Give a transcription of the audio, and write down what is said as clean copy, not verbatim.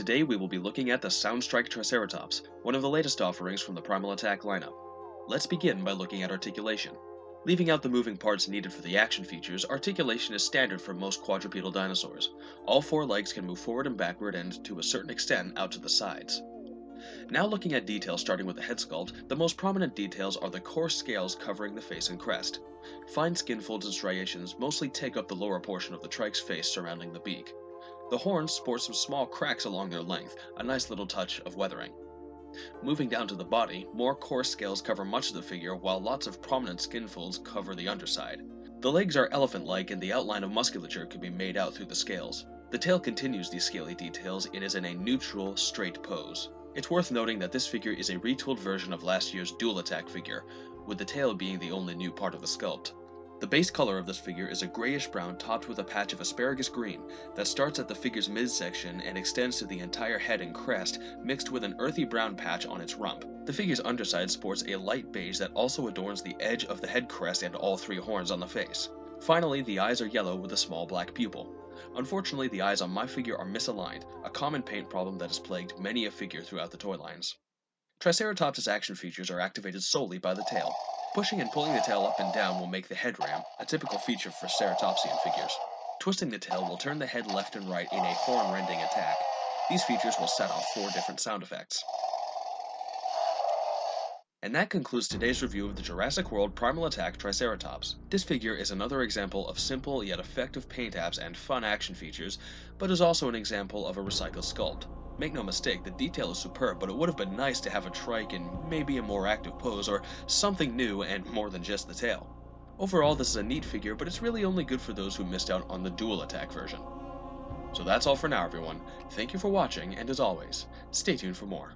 Today we will be looking at the Soundstrike Triceratops, one of the latest offerings from the Primal Attack lineup. Let's begin by looking at articulation. Leaving out the moving parts needed for the action features, articulation is standard for most quadrupedal dinosaurs. All four legs can move forward and backward and, to a certain extent, out to the sides. Now looking at details starting with the head sculpt, the most prominent details are the coarse scales covering the face and crest. Fine skin folds and striations mostly take up the lower portion of the trike's face surrounding the beak. The horns sport some small cracks along their length, a nice little touch of weathering. Moving down to the body, more coarse scales cover much of the figure while lots of prominent skin folds cover the underside. The legs are elephant-like and the outline of musculature can be made out through the scales. The tail continues these scaly details and is in a neutral, straight pose. It's worth noting that this figure is a retooled version of last year's Dual Attack figure, with the tail being the only new part of the sculpt. The base color of this figure is a grayish-brown topped with a patch of asparagus green that starts at the figure's midsection and extends to the entire head and crest, mixed with an earthy brown patch on its rump. The figure's underside sports a light beige that also adorns the edge of the head crest and all three horns on the face. Finally, the eyes are yellow with a small black pupil. Unfortunately, the eyes on my figure are misaligned, a common paint problem that has plagued many a figure throughout the toy lines. Triceratops' action features are activated solely by the tail. Pushing and pulling the tail up and down will make the head ram, a typical feature for ceratopsian figures. Twisting the tail will turn the head left and right in a horn-rending attack. These features will set off 4 different sound effects. And that concludes today's review of the Jurassic World Primal Attack Triceratops. This figure is another example of simple yet effective paint apps and fun action features, but is also an example of a recycled sculpt. Make no mistake, the detail is superb, but it would have been nice to have a trike in maybe a more active pose, or something new and more than just the tail. Overall, this is a neat figure, but it's really only good for those who missed out on the Dual Attack version. So that's all for now, everyone. Thank you for watching, and as always, stay tuned for more.